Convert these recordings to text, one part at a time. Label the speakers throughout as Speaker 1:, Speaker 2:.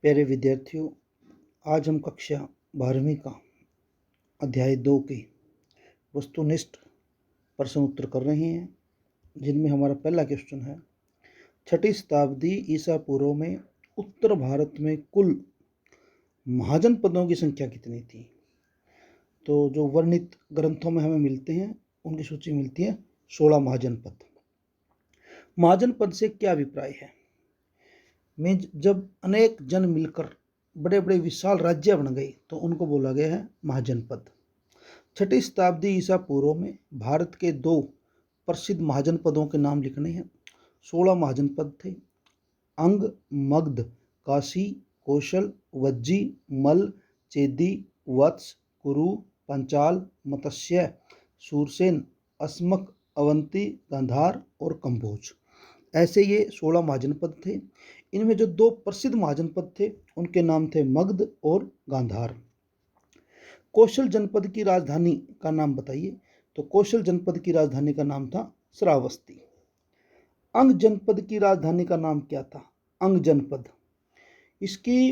Speaker 1: प्यारे विद्यार्थियों, आज हम कक्षा 12वीं का अध्याय 2 के वस्तुनिष्ठ प्रश्न उत्तर कर रहे हैं, जिनमें हमारा पहला क्वेश्चन है, 6ठी शताब्दी ईसा पूर्व में उत्तर भारत में कुल महाजनपदों की संख्या कितनी थी? तो जो वर्णित ग्रंथों में हमें मिलते हैं उनकी सूची मिलती है 16 महाजनपद। महाजनपद से क्या अभिप्राय है? में जब अनेक जन मिलकर बड़े बड़े विशाल राज्य बन गए तो उनको बोला गया है महाजनपद। 6ठी शताब्दी ईसा पूर्व में भारत के 2 प्रसिद्ध महाजनपदों के नाम लिखने हैं। 16 महाजनपद थे। अंग, मगध, काशी, कौशल, वज्जी, मल, चेदी, वत्स, कुरु, पंचाल, मत्स्य, सूरसेन, अस्मक, अवंती, गांधार और कंबोज। ऐसे ये 16 महाजनपद थे। इनमें जो 2 प्रसिद्ध महाजनपद थे उनके नाम थे मगध और गांधार। कौशल जनपद की राजधानी का नाम बताइए। तो कौशल जनपद की राजधानी का नाम था श्रावस्ती। अंग जनपद की राजधानी का नाम क्या था? अंग जनपद। इसकी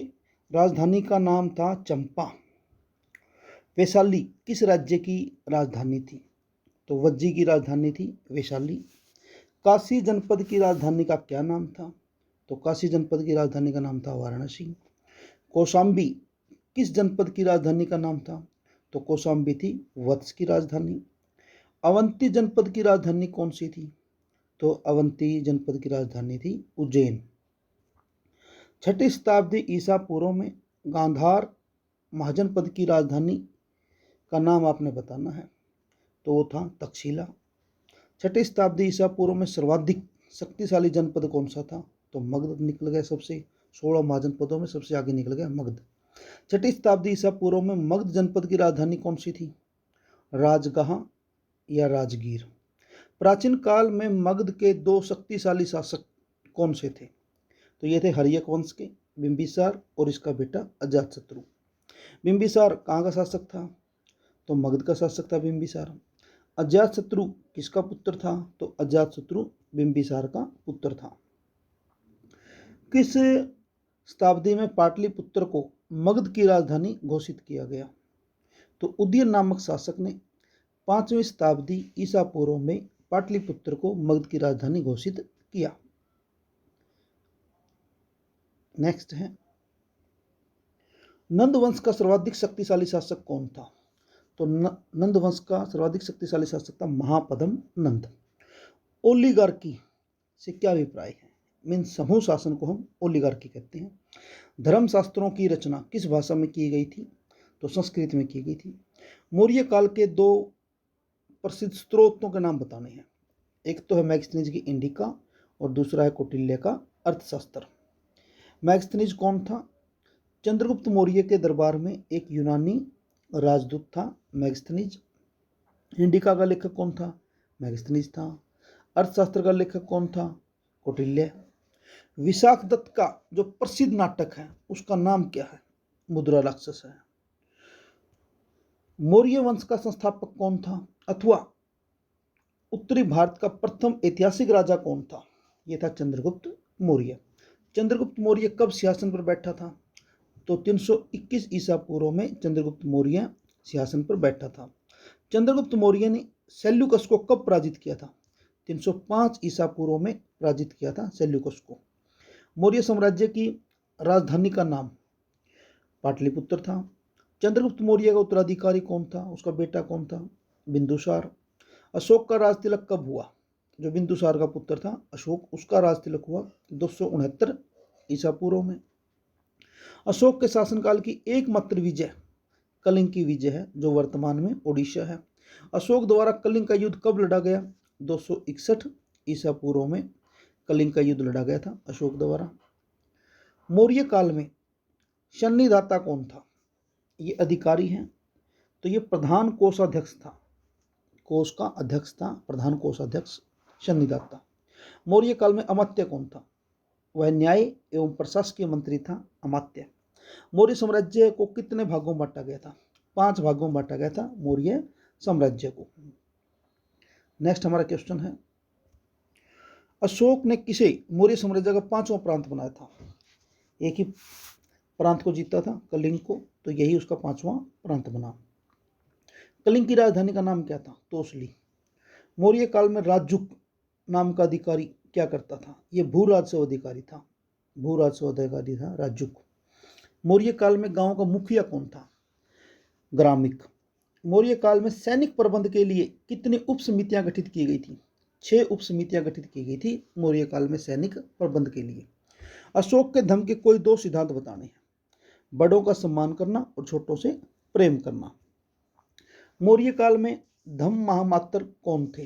Speaker 1: राजधानी का नाम था चंपा। वैशाली किस राज्य की राजधानी थी? तो वज्जी की राजधानी थी वैशाली। काशी जनपद की राजधानी का क्या नाम था? तो काशी जनपद की राजधानी का नाम था वाराणसी। कौशाम्बी किस जनपद की राजधानी का नाम था? तो कौशाम्बी थी वत्स की राजधानी। अवंती जनपद की राजधानी कौन सी थी? तो अवंती जनपद की राजधानी थी उज्जैन। 6ठी शताब्दी ईसा पूर्व में गांधार महाजनपद की राजधानी का नाम आपने बताना है। तो वो था तक्षशिला। 6ठी शताब्दी ईसा पूर्व में सर्वाधिक शक्तिशाली जनपद कौन सा था? तो मगध निकल गया। सबसे 16 महाजनपदों में सबसे आगे निकल गया मगध। 6ठी शताब्दी ईसा पूर्व में मगध जनपद की राजधानी कौन सी थी? राजगाह या राजगीर। प्राचीन काल में मगध के 2 शक्तिशाली शासक कौन से थे? तो ये थे हर्यक वंश के बिंबिसार और इसका बेटा अजातशत्रु। बिंबिसार कहाँ का शासक था? तो मगध का शासक था बिंबिसार। अजातशत्रु किसका पुत्र था? तो अजातशत्रु बिंबिसार का पुत्र था। किस शताब्दी में पाटलिपुत्र को मगध की राजधानी घोषित किया गया? तो उदयन नामक शासक ने 5वीं शताब्दी ईसा पूर्व में पाटलिपुत्र को मगध की राजधानी घोषित किया। नेक्स्ट है, नंद वंश का सर्वाधिक शक्तिशाली शासक कौन था? तो नंद वंश का सर्वाधिक शक्तिशाली शासक था महापद्म नंद। ओलिगार्की से क्या अभिप्राय है? मीन समूह शासन को हम ओलिगार्की कहते हैं। धर्मशास्त्रों की रचना किस भाषा में की गई थी? तो संस्कृत में की गई थी। मौर्य काल के 2 प्रसिद्ध स्त्रोतों के नाम बताने हैं। एक तो है मैगस्थनीज की इंडिका और दूसरा है कौटिल्य का अर्थशास्त्र। मैगस्थनीज कौन था? चंद्रगुप्त मौर्य के दरबार में एक यूनानी राजदूत था मैगस्थनीज। इंडिका का लेखक कौन था? मैगस्थनीज था। अर्थशास्त्र का लेखक कौन था? कौटिल्य। विशाख दत्त का जो प्रसिद्ध नाटक है उसका नाम क्या है? मुद्रा राक्षस है। मौर्य वंश का संस्थापक कौन था? अथवा उत्तरी भारत का प्रथम ऐतिहासिक राजा कौन था? यह था चंद्रगुप्त मौर्य। चंद्रगुप्त मौर्य कब सिंहासन पर बैठा था? तो 321 ईसा पूर्व में चंद्रगुप्त मौर्य सिंहासन पर बैठा था। चंद्रगुप्त मौर्य ने सेल्यूकस को कब पराजित किया था? 305 ईसा पूर्व में पराजित किया था सेल्यूकस को। मौर्य साम्राज्य की राजधानी का नाम पाटलिपुत्र था। चंद्रगुप्त मौर्य का उत्तराधिकारी कौन था? उसका बेटा कौन था? बिंदुसार। अशोक का राज तिलक कब हुआ? जो बिंदुसार का पुत्र था अशोक, उसका राज तिलक हुआ 269 ईसा पूर्व में। अशोक के शासनकाल की एकमात्र विजय कलिंग की विजय है, जो वर्तमान में ओडिशा है। अशोक द्वारा कलिंग का युद्ध कब लड़ा गया? 261 ईसा पूर्व में कलिंग का युद्ध लड़ा गया था अशोक द्वारा। मौर्य काल में सन्निधाता कौन था? ये अधिकारी हैं। तो ये प्रधान कोषाध्यक्ष था। कोष का अध्यक्ष था प्रधान कोषाध्यक्ष सन्निधाता। मौर्य काल में अमात्य कौन था? वह न्याय एवं प्रशासकीय मंत्री था अमात्य। मौर्य साम्राज्य को कितने भागों में बांटा गया था? 5 भागों में बांटा गया था मौर्य साम्राज्य को। नेक्स्ट हमारा क्वेश्चन है, अशोक ने किसे मौर्य साम्राज्य का 5वां प्रांत बनाया था? एक ही प्रांत को जीता था, कलिंग को, तो यही उसका 5वां प्रांत बना। कलिंग की राजधानी का नाम क्या था? तोसली। मौर्य काल में राजुक नाम का अधिकारी क्या करता था? ये भू राजस्व अधिकारी था, भू राजस्व अधिकारी था राजुक। मौर्य काल में गांव का मुखिया कौन था? ग्रामिक। मौर्य काल में सैनिक प्रबंध के लिए कितनी उप समितियां गठित की गई थी? 6 उप समितियां गठित की गई थी मौर्य काल में सैनिक प्रबंध के लिए। अशोक के धर्म के कोई 2 सिद्धांत बताने हैं। बड़ों का सम्मान करना और छोटों से प्रेम करना। मौर्य काल में धम्म महामात्र कौन थे?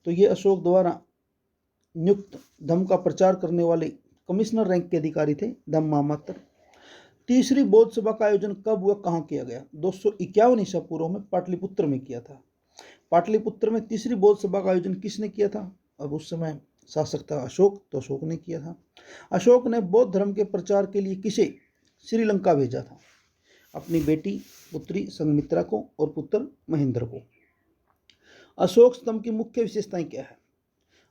Speaker 1: तो ये अशोक द्वारा नियुक्त धम्म का प्रचार करने वाले कमिश्नर रैंक के अधिकारी थे, धम्म महामात्र। तीसरी बौद्ध सभा का आयोजन कब व कहाँ किया गया? 251 ईसा पूर्व में पाटलिपुत्र में किया था। पाटलिपुत्र में तीसरी बौद्ध सभा का आयोजन किसने किया था? अब उस समय शासक था अशोक, तो अशोक ने किया था। अशोक ने बौद्ध धर्म के प्रचार के लिए किसे श्रीलंका भेजा था? अपनी बेटी पुत्री संघमित्रा को और पुत्र महेंद्र को। अशोक स्तंभ की मुख्य विशेषताएं क्या है?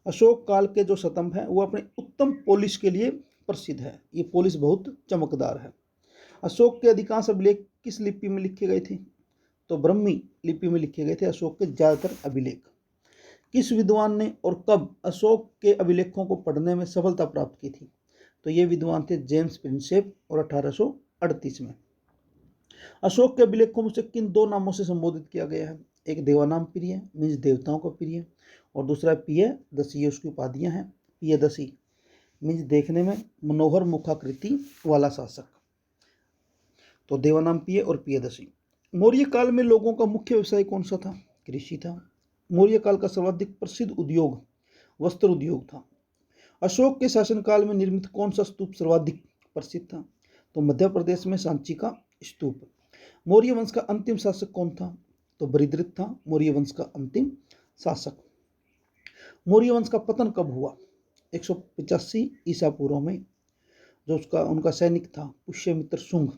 Speaker 1: अशोक काल के जो स्तंभ है वो अपने उत्तम पॉलिश के लिए प्रसिद्ध है। ये पॉलिश बहुत चमकदार है। अशोक के अधिकांश अभिलेख किस लिपि में लिखे गए थे? तो ब्रह्मी लिपि में लिखे गए थे अशोक के ज्यादातर अभिलेख। किस विद्वान ने और कब अशोक के अभिलेखों को पढ़ने में सफलता प्राप्त की थी? तो ये विद्वान थे जेम्स प्रिंसेप और 1838 में। अशोक के अभिलेखों में से किन 2 नामों से संबोधित किया गया है? एक देवानाम प्रिय मीन्स देवताओं का प्रिय, और दूसरा पियदसी, ये उसकी उपाधियां हैं। पियदसी मीन्स देखने में मनोहर मुखाकृति वाला शासक। तो देवानाम पिय और पियदसी। मौर्य काल में लोगों का मुख्य व्यवसाय कौन सा था? कृषि था। मौर्य काल का सर्वाधिक प्रसिद्ध उद्योग वस्त्र उद्योग था। अशोक के शासनकाल में निर्मित कौन सा स्तूप सर्वाधिक प्रसिद्ध था? तो मध्य प्रदेश में सांची का स्तूप। मौर्य वंश का अंतिम शासक कौन था? तो बृहद्रथ था मौर्य वंश का अंतिम शासक। मौर्य वंश का पतन कब हुआ? 185 ईसा पूर्व में। जो उनका सैनिक था पुष्यमित्र शुंग,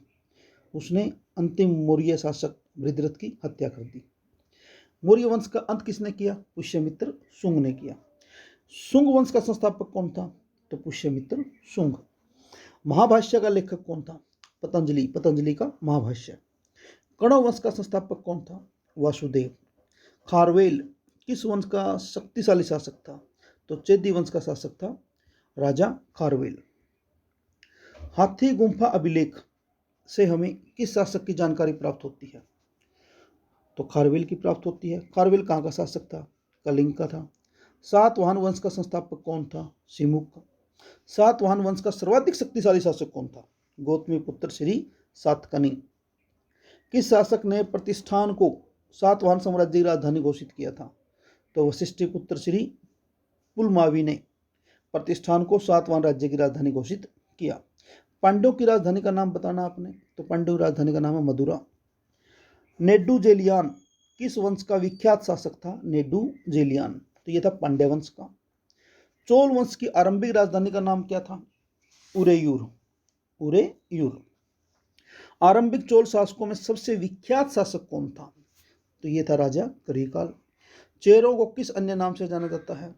Speaker 1: उसने अंतिम मौर्य शासक बृहद्रथ की हत्या कर दी। मौर्य वंश का अंत किसने किया? पुष्यमित्र शुंग ने किया। शुंग वंश का संस्थापक कौन था? तो पुष्यमित्र शुंग। महाभाष्य का लेखक कौन था? पतंजलि, पतंजलि का महाभाष्य। कण्व वंश का संस्थापक कौन था? वासुदेव। खारवेल किस वंश का शक्तिशाली शासक था? तो चेदी वंश का शासक था राजा खारवेल। हाथी गुम्फा अभिलेख से हमें किस शासक की जानकारी प्राप्त होती है? तो खारवेल की प्राप्त होती है। खारवेल कहाँ का शासक था? कलिंग का था। सातवाहन वंश का संस्थापक कौन था? सिमुक। सातवाहन वंश का सर्वाधिक शक्तिशाली शासक कौन था? गौतमी पुत्र श्री सातकर्णी। किस शासक ने प्रतिष्ठान को सातवाहन साम्राज्य की राजधानी घोषित किया था? तो वशिष्ठ पुत्र श्री पुलमावी ने प्रतिष्ठान को सातवाहन राज्य की राजधानी घोषित किया। पांड्यों की राजधानी का नाम बताना आपने। तो पांड्यों की राजधानी का नाम है मदुरा। नेडुजेलियान किस वंश का विख्यात शासक था? नेडुजेलियान, तो यह था पांड्य वंश का। चोल वंश की आरंभिक राजधानी का नाम क्या था? उरेयूर, उरेयूर। आरंभिक चोल शासकों में सबसे विख्यात शासक कौन था? तो यह था राजा करिकाल। चेरों को किस अन्य नाम से जाना जाता है?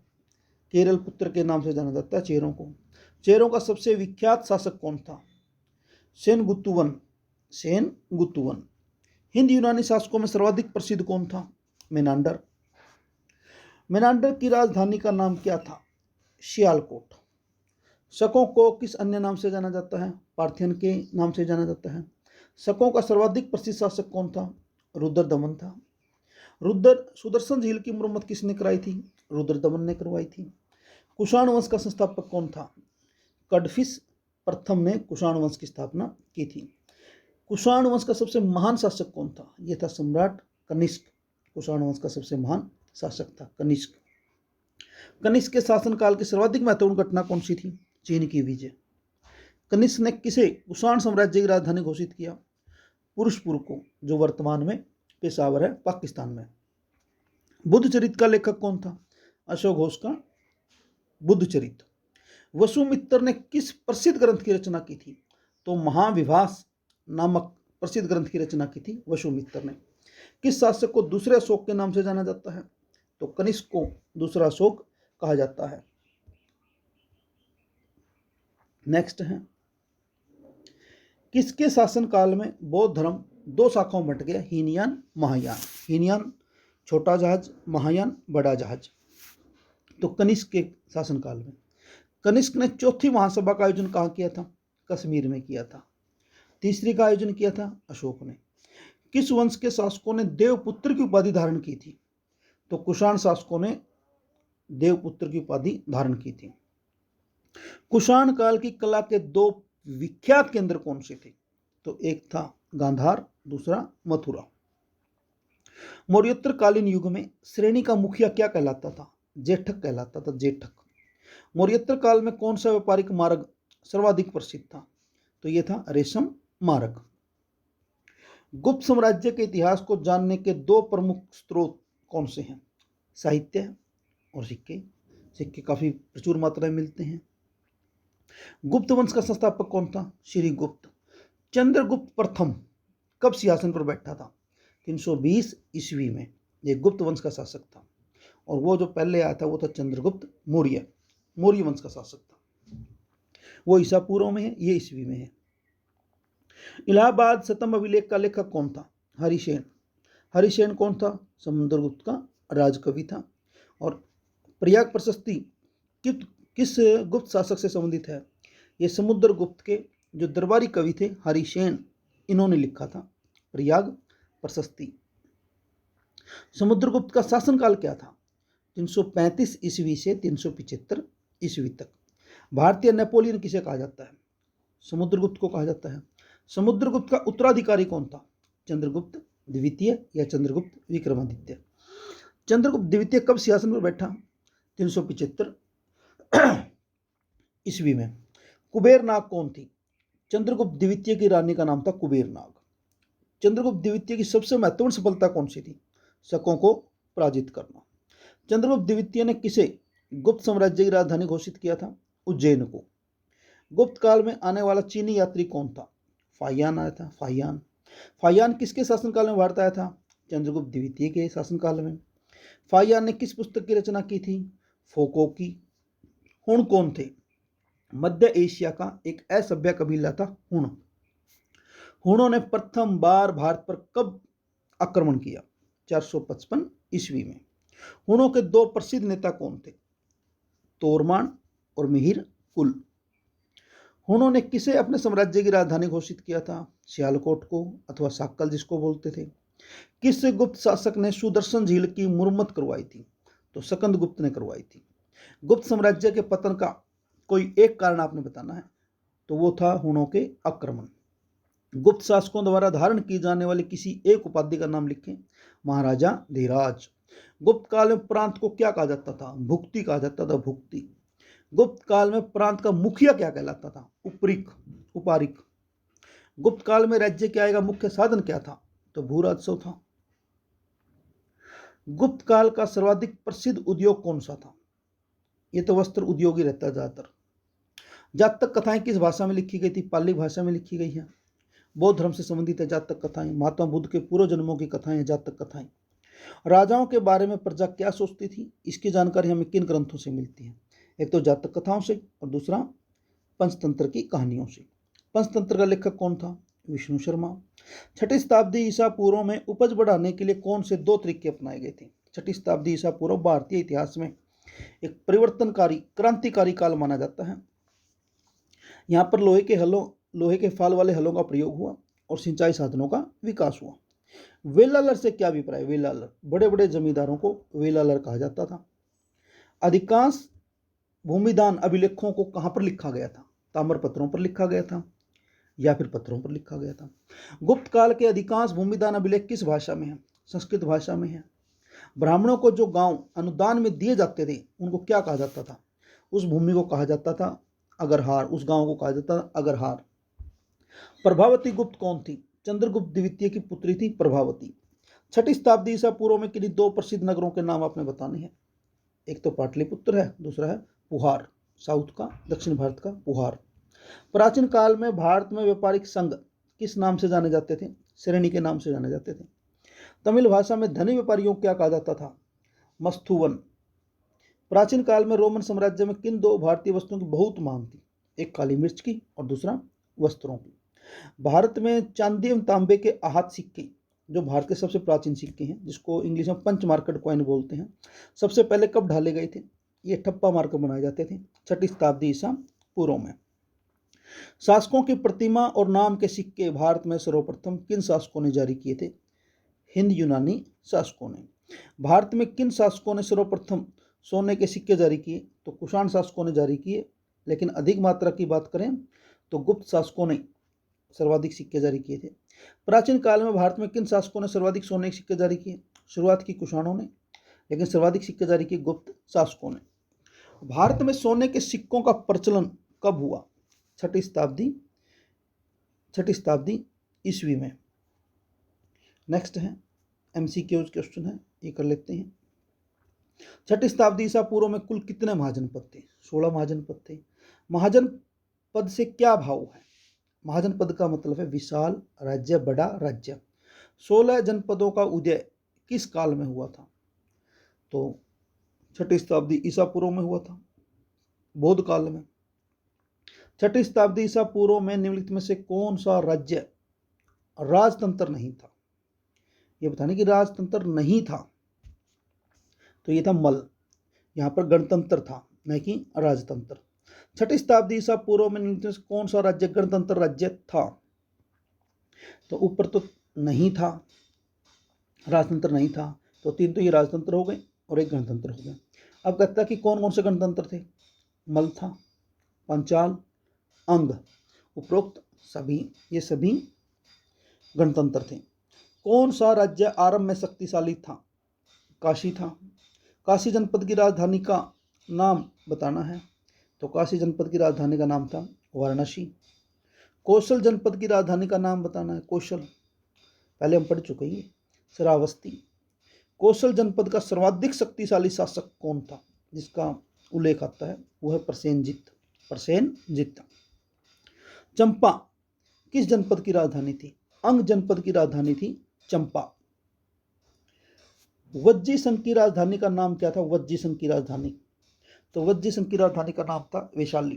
Speaker 1: केरल पुत्र के नाम से जाना जाता है चेरों को। चेरों का सबसे विख्यात शासक कौन था? सेनगुतुवन, सेनगुतुवन। हिंद यूनानी शासकों में सर्वाधिक प्रसिद्ध कौन था? मेनांडर। मेनांडर की राजधानी का नाम क्या था? सियालकोट। शकों को किस अन्य नाम से जाना जाता है? पार्थियन के नाम से जाना जाता है। शकों का सर्वाधिक प्रसिद्ध शासक कौन था? रुद्रदमन था। रुद्र सुदर्शन झील की मुरम्मत किसने कराई थी? रुद्रदमन ने करवाई थी। कुषाण वंश का संस्थापक कौन था? कडफिस प्रथम ने कुषाण वंश की स्थापना की थी। कुषाण वंश का सबसे महान शासक कौन था? यह था सम्राट कनिष्क। कुषाण वंश का सबसे महान शासक था कनिष्क। कनिष्क के शासनकाल की सर्वाधिक महत्वपूर्ण घटना कौन सी थी? चीन की विजय। कनिष्क ने किसे कुषाण साम्राज्य की राजधानी घोषित किया? पुरुषपुर को, जो वर्तमान में पेशावर है पाकिस्तान में। बुद्धचरित का लेखक कौन था? अशोक घोष का बुद्धचरित। वसुमित्र ने किस प्रसिद्ध ग्रंथ की रचना की थी? तो महाविभास नामक प्रसिद्ध ग्रंथ की रचना की थी वसुमित्र ने। किस शासक को दूसरे अशोक के नाम से जाना जाता है? तो कनिष्क को दूसरा अशोक कहा जाता है। नेक्स्ट है किसके शासनकाल में बौद्ध धर्म दो शाखाओं में बंट गया, हीनयान महायान। हीनयान छोटा जहाज, महायान बड़ा जहाज। तो कनिष्क के शासनकाल में कनिष्क ने चौथी महासभा का आयोजन कहाँ किया था, कश्मीर में किया था। तीसरी का आयोजन किया था अशोक ने। किस वंश के शासकों ने देवपुत्र की उपाधि धारण की थी, तो कुषाण शासकों ने देवपुत्र की उपाधि धारण की थी। कुषाण काल की कला के दो विख्यात केंद्र कौन से थे, तो एक था गांधार, दूसरा मथुरा। मौर्योत्तर कालीन युग में श्रेणी का मुखिया क्या कहलाता था, जेठक कहलाता था, जेठक। मौर्योत्तर काल में कौन सा व्यापारिक मार्ग सर्वाधिक प्रसिद्ध था, तो यह था रेशम मार्ग। गुप्त साम्राज्य के इतिहास को जानने के दो प्रमुख स्रोत कौन से हैं, साहित्य और सिक्के। सिक्के काफी प्रचुर मात्रा में मिलते हैं। गुप्त वंश का संस्थापक कौन था, श्री गुप्त। चंद्रगुप्त प्रथम कब सिंहासन पर बैठा था, 320 ईस्वी में। यह गुप्त वंश का शासक था, और वो जो पहले आया था वो था चंद्रगुप्त मौर्य, मौर्य वंश का शासक था। वो ईसा पूर्व में है, ये ईस्वी में है। इलाहाबाद शतम अभिलेख का लेखक कौन था, हरिसेन। हरिसेन कौन था, समुद्रगुप्त का राजकवि था। और प्रयाग प्रशस्ति किस गुप्त शासक से संबंधित है, ये समुद्रगुप्त के जो दरबारी कवि थे हरिसेन, इन्होंने लिखा था प्रयाग प्रशस्ति। समुद्रगुप्त का शासनकाल क्या था, 335 ईस्वी से 375 ईस्वी तक। भारतीय नेपोलियन किसे कहा जाता है, समुद्रगुप्त को कहा जाता है। समुद्रगुप्त का उत्तराधिकारी कौन था, चंद्रगुप्त द्वितीय या चंद्रगुप्त विक्रमादित्य। चंद्रगुप्त द्वितीय कब सिंहासन पर बैठा, 375 ईस्वी में। कुबेर नाग कौन थी, चंद्रगुप्त द्वितीय की रानी का नाम था कुबेर नाग। चंद्रगुप्त द्वितीय की सबसे महत्वपूर्ण सफलता कौन सी थी, शकों को पराजित करना। चंद्रगुप्त द्वितीय ने किसे गुप्त साम्राज्य की राजधानी घोषित किया था, उज्जैन को। गुप्त काल में आने वाला चीनी यात्री कौन था, फाहियान आया था, फाहियान। फाहियान किसके शासनकाल में भारत आया था, चंद्रगुप्त द्वितीय के शासनकाल में। फाहियान ने किस पुस्तक की रचना की थी, फोको की। हुण कौन थे, मध्य एशिया का एक असभ्य कबीला था हुण। हुणों ने प्रथम बार भारत पर कब आक्रमण किया, 455 ईस्वी में। हुणों के दो प्रसिद्ध नेता कौन थे, तोरमान और मिहिर कुल। हुणों ने किसे अपने साम्राज्य की राजधानी घोषित किया था, सियालकोट को अथवा साक्कल जिसको बोलते थे। किस गुप्त शासक ने सुदर्शन झील की मुरम्मत करवाई थी, तो सकंद गुप्त ने करवाई थी। गुप्त साम्राज्य के पतन का कोई एक कारण आपने बताना है, तो वो था हुणों के आक्रमण। गुप्त शासकों द्वारा धारण की जाने वाली किसी एक उपाधि का नाम लिखें, महाराजा धीराज। गुप्त काल में प्रांत को क्या कहा जाता था, भुक्ति कहा जाता था, भुक्ति। गुप्त काल में प्रांत का मुखिया क्या कहलाता था, उपरिक, उपारिक। गुप्त काल में राज्य के आय का मुख्य साधन क्या था, तो भू राजस्व था। गुप्त काल का सर्वाधिक प्रसिद्ध उद्योग कौन सा था, ये तो वस्त्र उद्योग ही रहता है ज्यादातर। जातक कथाएं किस भाषा में लिखी गई थी, पाली भाषा में लिखी गई है। बौद्ध धर्म से संबंधित है जातक कथाएं। महात्मा बुद्ध के पूर्व जन्मों की कथाएं, जातक कथाएं। राजाओं के बारे में प्रजा क्या सोचती थी, इसकी जानकारी हमें किन ग्रंथों से मिलती है, एक तो जातक कथाओं से और दूसरा पंचतंत्र की कहानियों से। पंचतंत्र का लेखक कौन था, विष्णु शर्मा। 6ठी शताब्दी ईसा पूर्व में उपज बढ़ाने के लिए कौन से दो तरीके अपनाए गए थे। 6ठी शताब्दी ईसा पूर्व भारतीय इतिहास में एक परिवर्तनकारी, क्रांतिकारी काल माना जाता है। यहाँ पर लोहे के फाल वाले हलों का प्रयोग हुआ और सिंचाई साधनों का विकास हुआ। वेलालर से क्या अभिप्राय, वेलालर, बड़े बड़े जमींदारों को वेलालर कहा जाता था। अधिकांश भूमिदान अभिलेखों को कहाँ पर लिखा गया था, ताम्र पत्रों पर लिखा गया था या फिर पत्थरों पर लिखा गया था। गुप्त काल के अधिकांश भूमिदान अभिलेख किस भाषा में है, संस्कृत भाषा में है। ब्राह्मणों को जो गांव अनुदान में दिए जाते थे उनको क्या कहा जाता था, उस भूमि को कहा जाता था अग्रहार, उस गांव को कहा जाता था अग्रहार। प्रभावती गुप्त कौन थी, चंद्रगुप्त द्वितीय की पुत्री थी प्रभावती। 6ठी शताब्दी ईसा पूर्व में किन्हीं दो प्रसिद्ध नगरों के नाम आपने बताने हैं, एक तो पाटलिपुत्र है, दूसरा है पुहार, साउथ का, दक्षिण भारत का पुहार। प्राचीन काल में भारत में व्यापारिक संघ किस नाम से जाने जाते थे, श्रेणी के नाम से जाने जाते थे। तमिल भाषा में धनी व्यापारियों को क्या कहा जाता था, मस्तुवन। प्राचीन काल में रोमन साम्राज्य में किन दो भारतीय वस्तुओं की बहुत मांग थी, एक काली मिर्च की और दूसरा वस्त्रों की। भारत में चांदी एवं तांबे के आहत सिक्के, जो भारत के सबसे प्राचीन सिक्के हैं, जिसको इंग्लिश में पंच मार्केट कॉइन बोलते हैं, सबसे पहले कब ढाले गए थे? ये ठप्पा मारकर बनाए जाते थे 6ठी शताब्दी ईसा पूर्व में। शासकों की प्रतिमा और नाम के सिक्के भारत में सर्वप्रथम किन शासकों ने जारी किए थे? हिंद यूनानी शासकों ने। भारत में किन शासकों ने सर्वप्रथम सोने के सिक्के जारी किए? तो कुषाण शासकों ने जारी किए। लेकिन अधिक मात्रा की बात करें तो गुप्त शासकों ने सर्वाधिक सिक्के जारी किए थे। प्राचीन काल में भारत में किन शासकों ने सर्वाधिक सोने के सिक्के जारी किए? शुरुआत की कुषाणों ने, लेकिन सर्वाधिक सिक्के जारी किए गुप्त शासकों ने। भारत में सोने के सिक्कों का प्रचलन कब हुआ? 6ठी शताब्दी ईस्वी में। नेक्स्ट है MCQs क्वेश्चन है, ये कर लेते हैं। 6ठी शताब्दी ईसा पूर्व में कुल कितने महाजनपद थे? 16 महाजनपद थे। महाजनपद से क्या भाव है? महाजनपद का मतलब है विशाल राज्य, बड़ा राज्य। 16 जनपदों का उदय किस काल में हुआ था? तो 6ठी शताब्दी ईसा पूर्व में हुआ था, बौद्ध काल में। 6ठी शताब्दी ईसा पूर्व में निम्नलिखित में से कौन सा राज्य राजतंत्र नहीं था? ये बताने कि राजतंत्र नहीं था, तो ये था मल। यहां पर गणतंत्र था, न कि राजतंत्र। 6ठी शताब्दी ईसा पूर्व में निम्नलिखित में से कौन सा राज्य गणतंत्र राज्य था? तो ऊपर तो नहीं था, राजतंत्र नहीं था, तो 3 तो ये राजतंत्र हो गए और 1 गणतंत्र हो गया। अब कहता है कि कौन कौन से गणतंत्र थे? मल था, पंचाल, अंग, उपरोक्त सभी, ये सभी गणतंत्र थे। कौन सा राज्य आरंभ में शक्तिशाली था? काशी था। काशी जनपद की राजधानी का नाम बताना है, तो काशी जनपद की राजधानी का नाम था वाराणसी। कौशल जनपद की राजधानी का नाम बताना है, कौशल, पहले हम पढ़ चुके हैं, श्रावस्ती। कौशल जनपद का सर्वाधिक शक्तिशाली शासक कौन था, जिसका उल्लेख आता है? वह है प्रसेनजित। चंपा किस जनपद की राजधानी थी? अंग जनपद की राजधानी थी चंपा। वज्जी संघ की राजधानी का नाम क्या था? वज्जी संघ की राजधानी, तो वज्जी संघ की राजधानी का नाम था वैशाली।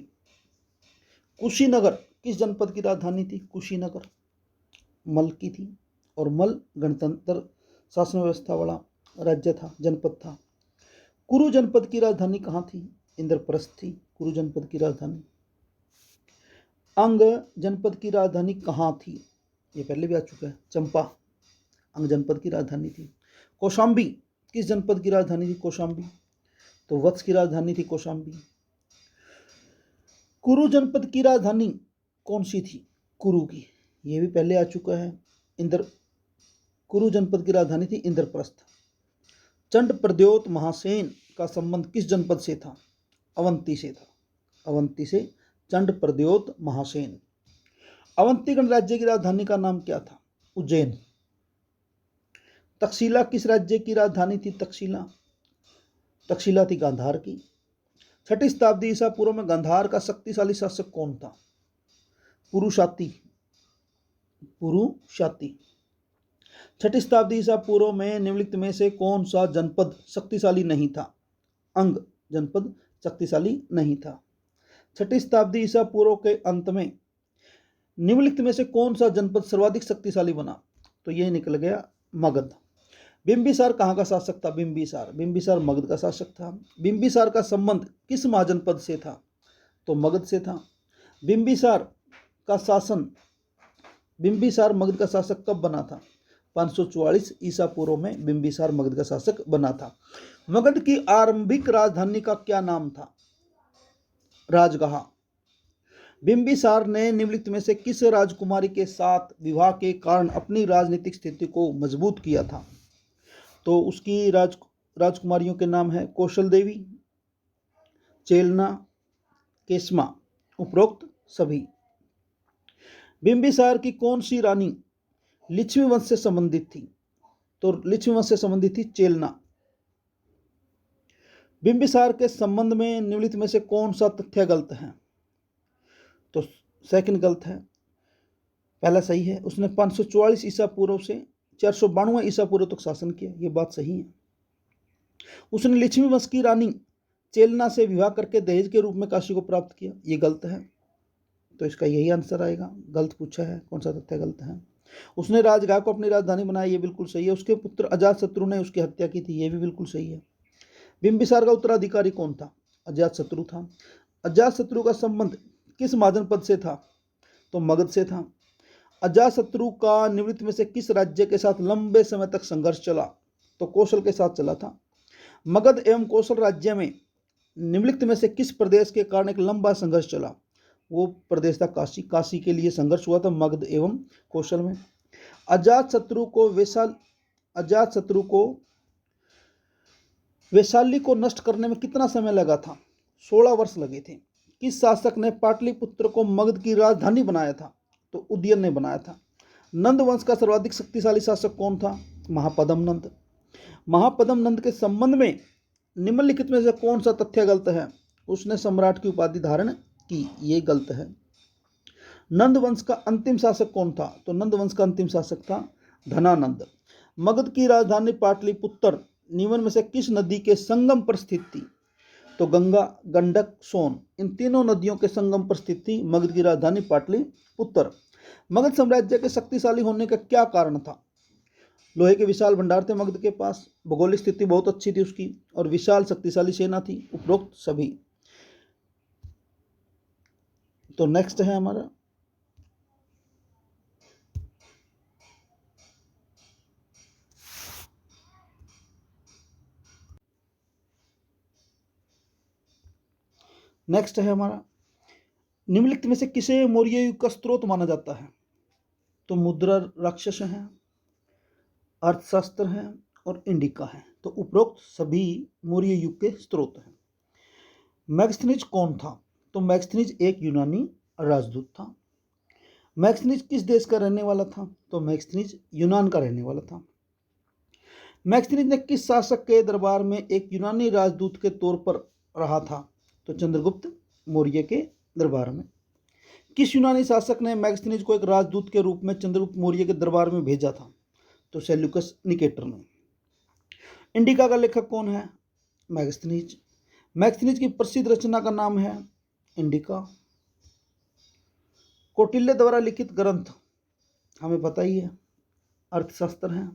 Speaker 1: कुशीनगर किस जनपद की राजधानी थी? कुशीनगर मल की थी, और मल गणतंत्र शासन व्यवस्था वाला राज्य था, जनपद था। कुरु जनपद की राजधानी कहाँ थी? इंद्रप्रस्थ थी कुरु जनपद की राजधानी। अंग जनपद की राजधानी कहाँ थी? ये पहले भी आ चुका है, चंपा अंग जनपद की राजधानी थी। कौशाम्बी किस जनपद की राजधानी थी? कौशाम्बी, तो वत्स की राजधानी थी कौशाम्बी। कुरु जनपद की राजधानी कौन सी थी? कुरु की, ये भी पहले आ चुका है। कुरु जनपद की राजधानी थी इंद्रप्रस्थ। चंड प्रद्योत महासेन का संबंध किस जनपद से था? अवंती से था, अवंती से चंड प्रद्योत महासेन। अवंती गणराज्य की राजधानी का नाम क्या था? उज्जैन। तक्षशिला किस राज्य की राजधानी थी? तक्षशिला थी गांधार की। 6ठी शताब्दी ईसा पूर्व में गांधार का शक्तिशाली शासक कौन था? पुरुषाति। 6ठी शताब्दी ईसा पूर्व में निम्नलिखित में से कौन सा जनपद शक्तिशाली नहीं था? अंग जनपद शक्तिशाली नहीं था। 6ठी शताब्दी ईसा पूर्व के अंत में निम्नलिखित में से कौन सा जनपद सर्वाधिक शक्तिशाली बना? तो यह निकल गया मगध। बिंबिसार कहाँ का शासक था? बिंबिसार मगध का शासक था। बिंबिसार का संबंध किस महाजनपद से था? तो मगध से था। बिंबिसार मगध का शासक कब बना था? 544 ईसा पूर्व में बिंबिसार मगध का शासक बना था। मगध की आरंभिक राजधानी का क्या नाम था? राजगाह। बिंबिसार ने निम्नलिखित में से किस राजकुमारी के साथ विवाह के कारण अपनी राजनीतिक स्थिति को मजबूत किया था? तो उसकी राजकुमारियों के नाम है कौशल देवी, चेलना, केस्मा, उपरोक्त सभी। बिंबिसार की कौन सी रानी लिच्छवी वंश से संबंधित थी? तो लिच्छवी वंश से संबंधित थी चेलना। बिंबिसार के संबंध में निम्नलिखित में से कौन सा तथ्य गलत है? तो सेकंड गलत है, पहला सही है। उसने 544 ईसा पूर्व से 492 ईसा पूर्व तक शासन किया, ये बात सही है। उसने लिच्छवी वंश की रानी चेलना से विवाह करके दहेज के रूप में काशी को प्राप्त किया, ये गलत है। तो इसका यही आंसर आएगा। गलत पूछा है, कौन सा तथ्य गलत है। उसने राजगाह को अपनी राजधानी बनाया, ये बिल्कुल सही है। उसके पुत्र अजातशत्रु ने उसकी हत्या की थी, ये भी बिल्कुल सही है। बिंबिसार का उत्तराधिकारी कौन था? अजातशत्रु था। अजातशत्रु का संबंध किस महाजन पद से था? तो मगध से था। अजातशत्रु का निवृत्त में से किस राज्य के साथ लंबे समय तक संघर्ष चला? तो कौशल के साथ चला था। मगध एवं कौशल राज्य में निम्नलिखित में से किस प्रदेश के कारण एक लंबा संघर्ष चला? वो प्रदेश था काशी। काशी के लिए संघर्ष हुआ था मगध एवं कौशल में। अजातशत्रु को वैशाली को नष्ट करने में कितना समय लगा था? 16 वर्ष लगे थे। किस शासक ने पाटलिपुत्र को मगध की राजधानी बनाया था? तो उदयन ने बनाया था। नंद वंश का सर्वाधिक शक्तिशाली शासक कौन था? महापद्म नंद। महापद्म नंद के संबंध में निम्नलिखित में से कौन सा तथ्य गलत है? उसने सम्राट की उपाधि धारण की, ये गलत है। नंद वंश का अंतिम शासक कौन था? तो नंद वंश का अंतिम शासक था धनानंद। मगध की राजधानी पाटलिपुत्र निम्न में से किस नदी के संगम पर स्थित थी? तो गंगा, गंडक, सोन, इन तीनों नदियों के संगम पर स्थित थी मगध की राजधानी पाटलिपुत्र। मगध साम्राज्य के शक्तिशाली होने का क्या कारण था? लोहे के विशाल भंडार थे मगध के पास, भौगोलिक स्थिति बहुत अच्छी थी उसकी, और विशाल शक्तिशाली सेना थी। उपरोक्त सभी। तो नेक्स्ट है हमारा निम्नलिखित में से किसे मौर्य युग का स्रोत माना जाता है? तो मुद्रा राक्षस हैं, अर्थशास्त्र हैं और इंडिका है। तो उपरोक्त सभी मौर्य युग के स्रोत हैं। मैगस्थनीज कौन था? तो मैगस्थनीज एक यूनानी राजदूत था। मैगस्थनीज किस देश का रहने वाला था? तो मैगस्थनीज यूनान का रहने वाला था। मैगस्थनीज ने किस शासक के दरबार में एक यूनानी राजदूत के तौर पर रहा था? तो चंद्रगुप्त मौर्य के दरबार में। किस यूनानी शासक ने मैगस्थनीज को एक राजदूत के रूप में चंद्रगुप्त मौर्य के दरबार में भेजा था? तो सेल्यूकस निकेटर ने। इंडिका का लेखक कौन है? मैगस्थनीज। मैगस्थनीज की प्रसिद्ध रचना का नाम है इंडिका। कौटिल्य द्वारा लिखित ग्रंथ हमें पता ही है, अर्थशास्त्र है।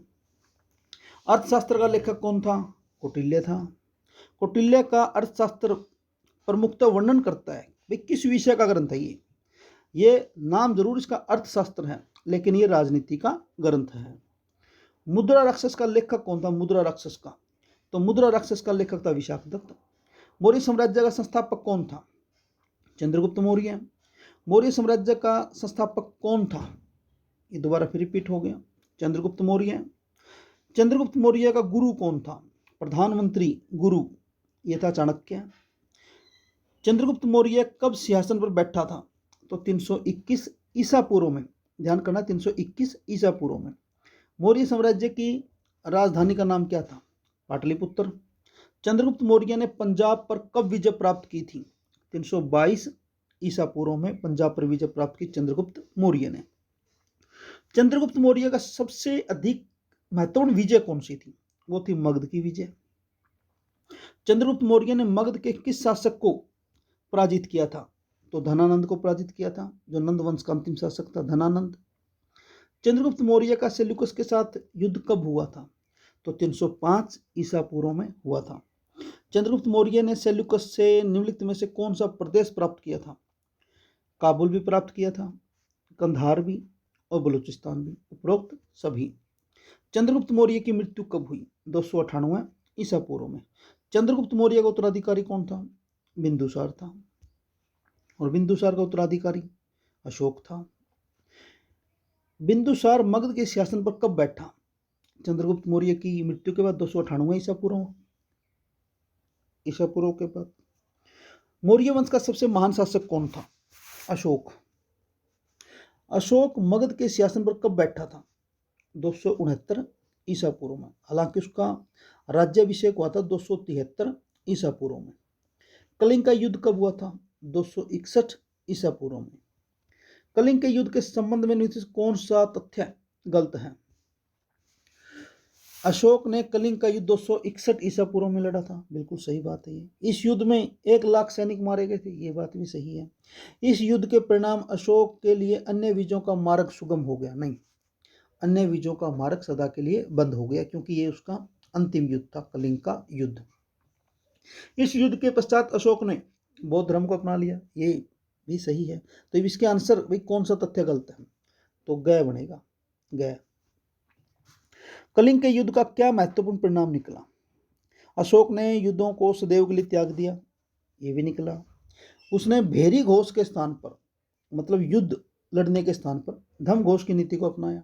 Speaker 1: अर्थशास्त्र का लेखक कौन था? कौटिल्य था। कौटिल्य का अर्थशास्त्र प्रमुखता वर्णन करता है। भाई किस विषय का ग्रंथ है ये नाम जरूर इसका अर्थशास्त्र है, लेकिन ये राजनीति का ग्रंथ है। मुद्रा राक्षस का लेखक कौन था? मुद्रा राक्षस का, तो मुद्रा राक्षस का लेखक था विशाखदत्त। मौर्य साम्राज्य का संस्थापक कौन था? चंद्रगुप्त मौर्य। मौर्य साम्राज्य का संस्थापक कौन था? ये दोबारा फिर रिपीट हो गया, चंद्रगुप्त मौर्य। चंद्रगुप्त मौर्य का गुरु कौन था? प्रधानमंत्री गुरु, ये था चाणक्य। चंद्रगुप्त मौर्य कब सिंहासन पर बैठा था? तो 321 ईसा पूर्व में। ध्यान करना, 321 ईसा पूर्व में। मौर्य साम्राज्य की राजधानी का नाम क्या था? पाटलिपुत्र। चंद्रगुप्त मौर्य ने पंजाब पर कब विजय प्राप्त की थी? 322 ईसा पूर्व में पंजाब पर विजय प्राप्त की चंद्रगुप्त मौर्य ने। चंद्रगुप्त मौर्य का सबसे अधिक महत्वपूर्ण विजय कौन सी थी? वो थी मगध की विजय। चंद्रगुप्त मौर्य ने मगध के किस शासक को पराजित किया था? तो धनानंद को पराजित किया था, जो नंद वंश का अंतिम शासक था, धनानंद। चंद्रगुप्त मौर्य का सेल्यूकस के साथ युद्ध कब हुआ था? तो 305 ईसा पूर्व में हुआ था। चंद्रगुप्त मौर्य ने सेल्यूकस से निम्नलिखित में से कौन सा प्रदेश प्राप्त किया था? काबुल भी प्राप्त किया था, कंधार भी और बलूचिस्तान भी। उपरोक्त सभी। चंद्रगुप्त मौर्य की मृत्यु कब हुई? 298 ईसा पूर्व में। चंद्रगुप्त मौर्य का उत्तराधिकारी कौन था? बिंदुसार था, और बिंदुसार का उत्तराधिकारी अशोक था। बिंदुसार मगध के शासन पर कब बैठा? चंद्रगुप्त मौर्य की मृत्यु के बाद 298 ईसा पूर्व के बाद। मौर्य वंश का सबसे महान शासक कौन था? अशोक। अशोक मगध के शासन पर कब बैठा था? 269 ईसा पूर्व में। हालांकि उसका राज्याभिषेक हुआ था 273 ईसा पूर्व में। कलिंग का युद्ध कब हुआ था? 261 ईसा पूर्व में। कलिंग के युद्ध के संबंध में कौन सा तथ्य गलत है? अशोक ने कलिंग का युद्ध 261 ईसा पूर्व में लड़ा था, बिल्कुल सही बात है ये। इस युद्ध में 1 लाख सैनिक मारे गए थे, ये बात भी सही है। इस युद्ध के परिणाम अशोक के लिए अन्य विजयों का मार्ग सुगम हो गया, नहीं, अन्य विजयों का मार्ग सदा के लिए बंद हो गया, क्योंकि ये उसका अंतिम युद्ध था, कलिंग का युद्ध। इस युद्ध के पश्चात अशोक ने बौद्ध धर्म को अपना लिया, ये भी सही है। तो इसके आंसर भाई कौन सा तथ्य गलत है, तो गय बनेगा, गय। कलिंग के युद्ध का क्या महत्वपूर्ण परिणाम निकला? अशोक ने युद्धों को सदैव के लिए त्याग दिया, ये भी निकला। उसने भेरी घोष के स्थान पर, मतलब युद्ध लड़ने के स्थान पर धम घोष की नीति को अपनाया।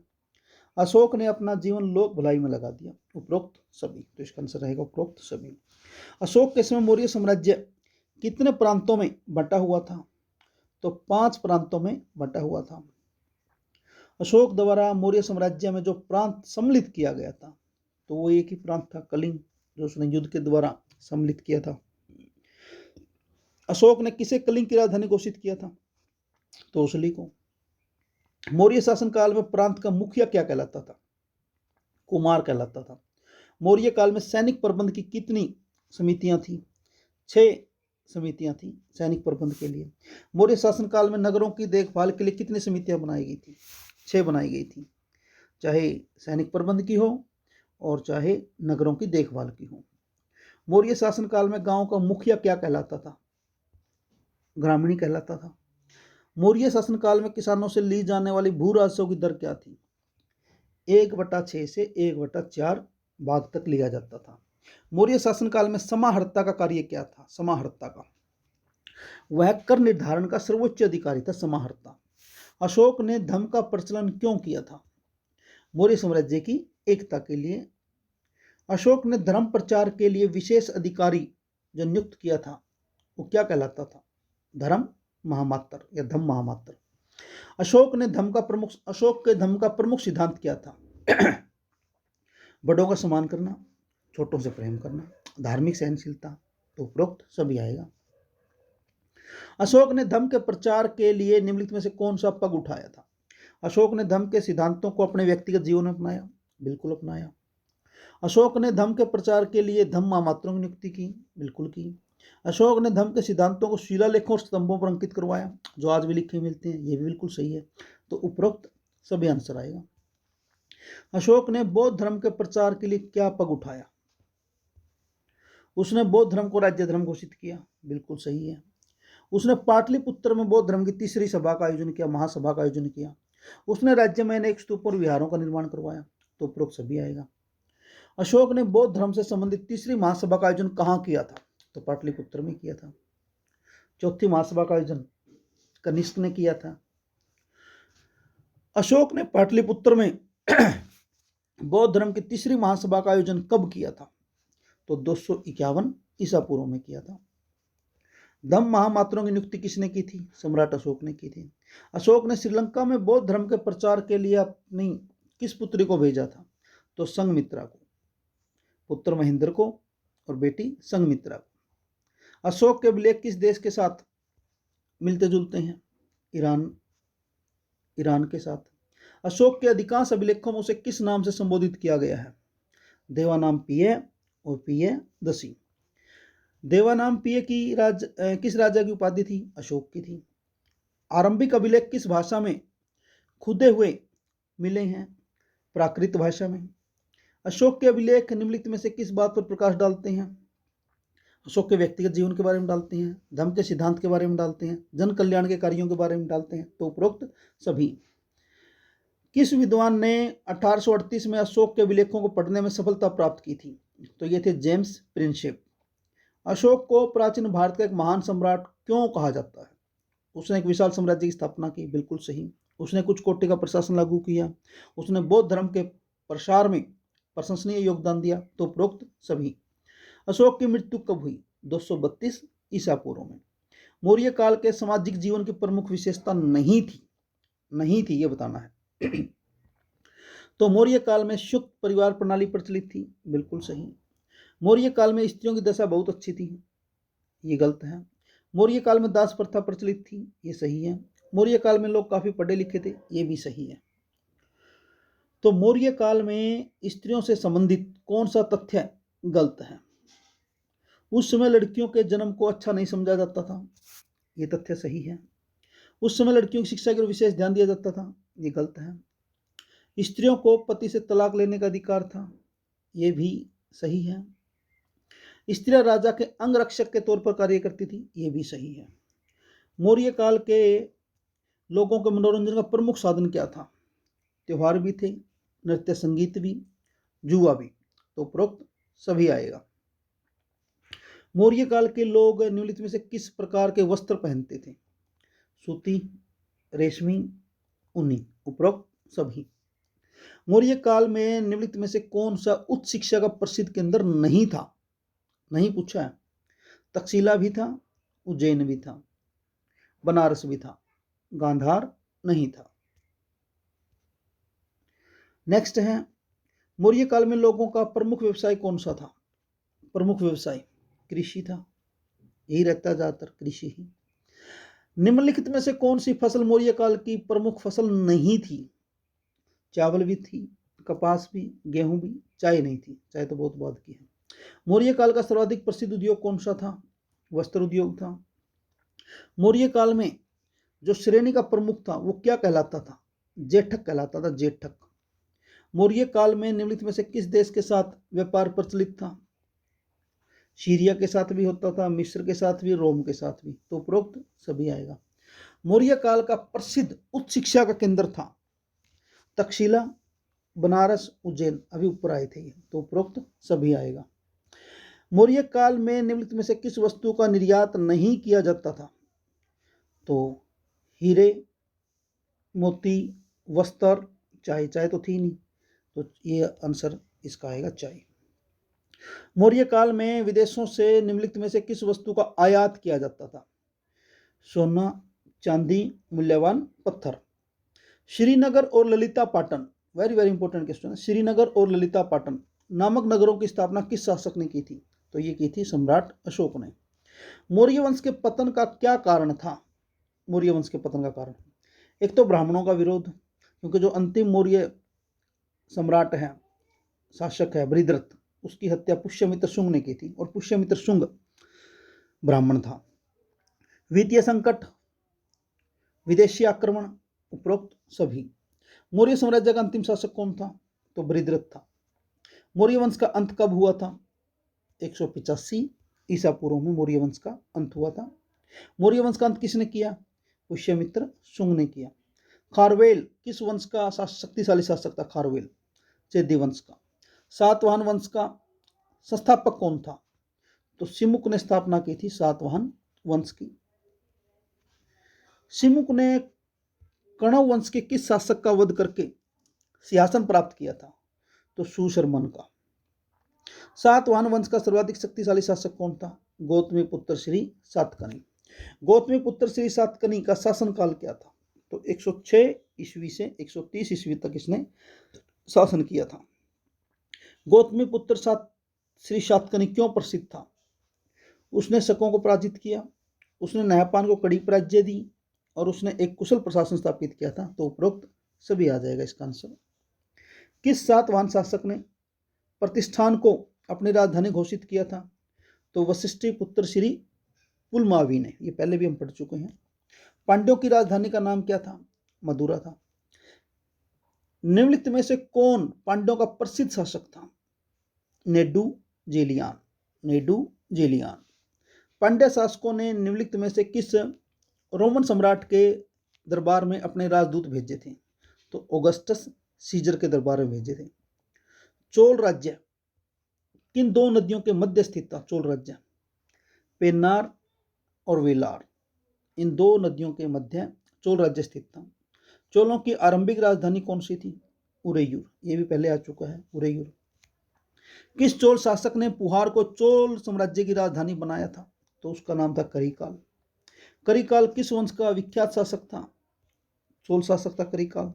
Speaker 1: अशोक ने अपना जीवन लोक भलाई में लगा दिया। उपरोक्त सभी, तो इसका आंसर रहेगा उपरोक्त सभी। अशोक के समय मौर्य साम्राज्य कितने प्रांतों में बंटा हुआ था? तो 5 प्रांतों में बंटा हुआ था। अशोक द्वारा मौर्य साम्राज्य में जो प्रांत सम्मिलित किया गया था, तो वो एक ही प्रांत था, कलिंग, जो उसने युद्ध के द्वारा सम्मिलित किया था। अशोक ने किसे कलिंग की राजधानी घोषित किया था? तो उसली को। मौर्य शासन काल में प्रांत का मुखिया क्या कहलाता था? कुमार कहलाता था। मौर्य काल में सैनिक प्रबंध की कितनी समितियां थी? 6 समितियां थी सैनिक प्रबंध के लिए। मौर्य शासन काल में नगरों की देखभाल के लिए कितनी समितियां बनाई गई थी? 6 बनाई गई थी, चाहे सैनिक प्रबंध की हो और चाहे नगरों की देखभाल की हो। मौर्य शासन काल में गांव का मुखिया क्या कहलाता था? ग्रामीणी कहलाता था। मौर्य शासन काल में किसानों से ली जाने वाली भू राजस्व की दर क्या थी? 1/6 से 1/4 भाग तक लिया जाता था। मौर्य शासन काल में समाहर्ता का कार्य क्या था? समाहर्ता का, वह कर निर्धारण का सर्वोच्च अधिकारी था, समाहर्ता। अशोक ने धर्म का प्रचलन क्यों किया था? मौर्य साम्राज्य की एकता के लिए। अशोक ने धर्म प्रचार के लिए विशेष अधिकारी जो नियुक्त किया था, वो क्या कहलाता था? धर्म महामात्र या धम्म महामात्र। अशोक के धर्म का प्रमुख सिद्धांत क्या था? बड़ों का सम्मान करना, छोटों से प्रेम करना, धार्मिक सहनशीलता, तो उपरोक्त सभी आएगा। अशोक ने धर्म के प्रचार के लिए निम्नलिखित में से कौन सा पग उठाया था? अशोक ने धर्म के सिद्धांतों को अपने व्यक्तिगत जीवन में अपनाया, बिल्कुल अपनाया। अशोक ने धर्म के प्रचार के लिए धम्म महामात्रों की नियुक्ति की, बिल्कुल की। अशोक ने धर्म के सिद्धांतों को शिलालेखों और स्तंभों पर अंकित करवाया, जो आज भी लिखे मिलते हैं, ये भी बिल्कुल सही है। तो उपरोक्त सभी आंसर आएगा। अशोक ने बौद्ध धर्म के प्रचार के लिए क्या पग उठाया? उसने बौद्ध धर्म को राज्य धर्म घोषित किया, बिल्कुल सही है। उसने पाटलिपुत्र में बौद्ध धर्म की तीसरी सभा का आयोजन किया, महासभा का आयोजन किया। उसने राज्य में अनेक स्तूप और विहारों का निर्माण करवाया, तो उपरोक्त सभी आएगा। अशोक ने बौद्ध धर्म से संबंधित तीसरी महासभा का आयोजन कहाँ किया था? तो पाटलिपुत्र में किया था। चौथी महासभा का आयोजन कनिष्क ने किया था। अशोक ने पाटलिपुत्र में बौद्ध धर्म की तीसरी महासभा का आयोजन कब किया था? तो 251 ईसा पूर्व में किया था। धम्म महामात्रों की नियुक्ति किसने की थी? सम्राट अशोक ने की थी। अशोक ने श्रीलंका में बौद्ध धर्म के प्रचार के लिए अपनी किस पुत्री को भेजा था? तो संघमित्रा को, पुत्र महेंद्र को और बेटी संघमित्रा को। अशोक के अभिलेख किस देश के साथ मिलते जुलते हैं? ईरान के साथ। अशोक के अधिकांश अभिलेखों में उसे किस नाम से संबोधित किया गया है? देवानाम पिये और पिये दसी। देवानाम पिये की किस राजा की उपाधि थी? अशोक की थी। आरंभिक अभिलेख किस भाषा में खुदे हुए मिले हैं? प्राकृत भाषा में। अशोक के अभिलेख निम्नलिखित में से किस बात पर प्रकाश डालते हैं? अशोक के व्यक्तिगत जीवन के बारे में डालते हैं, धर्म के सिद्धांत के बारे में डालते हैं, जन कल्याण के कार्यों के बारे में डालते हैं, तो उपरोक्त सभी। किस विद्वान ने 1838 में अशोक के अभिलेखों को पढ़ने में सफलता प्राप्त की थी? तो ये थे जेम्स प्रिंसेप। अशोक को प्राचीन भारत का एक महान सम्राट क्यों कहा जाता है? उसने एक विशाल साम्राज्य की स्थापना की, बिल्कुल सही। उसने कुछ कोटि का प्रशासन लागू किया। उसने बौद्ध धर्म के प्रसार में प्रशंसनीय योगदान दिया, तो उपरोक्त सभी। अशोक की मृत्यु कब हुई? 232 ईसा पूर्व में। मौर्य काल के सामाजिक जीवन की प्रमुख विशेषता नहीं थी ये बताना है। तो मौर्य काल में शुक्त परिवार प्रणाली प्रचलित थी, बिल्कुल सही। मौर्य काल में स्त्रियों की दशा बहुत अच्छी थी, ये गलत है। मौर्य काल में दास प्रथा प्रचलित थी, ये सही है। मौर्य काल में लोग काफी पढ़े लिखे थे, ये भी सही है। तो मौर्य काल में स्त्रियों से संबंधित कौन सा तथ्य गलत है? उस समय लड़कियों के जन्म को अच्छा नहीं समझा जाता था, ये तथ्य सही है। उस समय लड़कियों की शिक्षा की विशेष ध्यान दिया जाता था, ये गलत है। स्त्रियों को पति से तलाक लेने का अधिकार था, ये भी सही है। स्त्रियां राजा के अंगरक्षक के तौर पर कार्य करती थी, ये भी सही है। मौर्य काल के लोगों के मनोरंजन का प्रमुख साधन क्या था? त्योहार भी थे, नृत्य संगीत भी, जुआ भी, तो उपरोक्त सभी आएगा। मौर्य काल के लोग निम्नलिखित में से किस प्रकार के वस्त्र पहनते थे? सूती, रेशमी, ऊनी, उपरोक्त सभी। मौर्य काल में निम्नलिखित में से कौन सा उच्च शिक्षा का प्रसिद्ध केंद्र नहीं था? नहीं पूछा है। तक्षशिला भी था, उज्जैन भी था, बनारस भी था, गांधार नहीं था। नेक्स्ट है, मौर्य काल में लोगों का प्रमुख व्यवसाय कौन सा था? प्रमुख व्यवसाय कृषि था, यही रहता है ज्यादातर, कृषि ही। निम्नलिखित में से कौन सी फसल मौर्य काल की प्रमुख फसल नहीं थी? चावल भी थी, कपास भी, गेहूं भी, चाय नहीं थी, चाय तो बहुत बाद की है। मौर्य काल का सर्वाधिक प्रसिद्ध उद्योग कौन सा था? वस्त्र उद्योग था। मौर्य काल में जो श्रेणी का प्रमुख था वो क्या कहलाता था? जेठक कहलाता था, जेठक। मौर्य काल में निम्नलिखित में से किस देश के साथ व्यापार प्रचलित था? सीरिया के साथ भी होता था, मिस्र के साथ भी, रोम के साथ भी, तो उपरोक्त सभी आएगा। मौर्य काल का प्रसिद्ध उच्च शिक्षा का केंद्र था तक्षशिला, बनारस, उज्जैन, अभी ऊपर आए थे ये, तो उपरोक्त सभी आएगा। मौर्य काल में निम्नलिखित में से किस वस्तु का निर्यात नहीं किया जाता था? तो हीरे, मोती, वस्त्र, चाय, चाय तो थी नहीं, तो ये आंसर इसका आएगा चाय। मौर्य काल में विदेशों से निम्नलिखित में से किस वस्तु का आयात किया जाता था? सोना, चांदी, मूल्यवान पत्थर। श्रीनगर और Lalita Patan, very very important question है। श्रीनगर और ललिता पाटन नामक नगरों की स्थापना किस शासक ने की थी? तो ये की थी सम्राट अशोक ने। मौर्य वंश के पतन का क्या कारण था? मौर्य वंश के पतन का कारण, एक तो ब्राह्मणों का विरोध, क्योंकि जो अंतिम मौर्य सम्राट है, शासक है बृहद्रथ, उसकी हत्या पुष्यमित्र शुंग ने की थी, और पुष्यमित्र शुंग ब्राह्मण था। वित्तीय संकट, विदेशी आक्रमण, उपरोक्त सभी। मौर्य साम्राज्य का अंतिम शासक कौन था? तो बृहद्रथ था। मौर्य वंश का अंत कब हुआ था? 185 ईसा पूर्व में मौर्य वंश का अंत हुआ था। मौर्य वंश का अंत किसने किया? पुष्यमित्र शुंग ने किया। खारवेल किस वंश का शक्तिशाली शासक था? खारवेल चेदी वंश का। सातवाहन वंश का संस्थापक कौन था? तो सिमुक ने स्थापना की थी सातवाहन वंश की। सिमुक ने कणव वंश के किस शासक का वध करके सिंहासन प्राप्त किया था? तो सुशर्मन का। सातवाहन वंश का सर्वाधिक शक्तिशाली शासक कौन था? गौतमी पुत्र श्री सातकर्णी। गौतमी पुत्र श्री सातकर्णी का शासनकाल क्या था? तो 106 ईस्वी से 130 ईस्वी तक इसने शासन किया था। गौतमी पुत्र श्री सातकर्णी क्यों प्रसिद्ध था? उसने शकों को पराजित किया, उसने न्यायपान को कड़ी पराजय दी, और उसने एक कुशल प्रशासन स्थापित किया था, तो उपरोक्त सभी आ जाएगा इसका आंसर। किस सातवाहन शासक ने प्रतिष्ठान को अपनी राजधानी घोषित किया था? तो वशिष्ठ पुत्र श्री पुलमावी ने, ये पहले भी हम पढ़ चुके हैं। पांड्यों की राजधानी का नाम क्या था? मदुरा था। निम्नलिखित में से कौन पांड्यों का प्रसिद्ध शासक था? नेडू-जेलियान। नेडू-जेलियान। पांड्य शासकों ने निम्नलिखित में से किस रोमन सम्राट के दरबार में अपने राजदूत भेजे थे? तो ऑगस्टस सीजर के दरबार में भेजे थे। चोल राज्य किन दो नदियों के मध्य स्थित था? चोल राज्य पेन्नार और वेलार, इन दो नदियों के मध्य चोल राज्य स्थित था। चोलों की आरंभिक राजधानी कौन सी थी? उरेयूर, ये भी पहले आ चुका है, उरेयूर। किस चोल शासक ने पुहार को चोल साम्राज्य की राजधानी बनाया था? तो उसका नाम था करिकाल। करिकाल किस वंश का विख्यात शासक था? चोल शासक था करिकाल।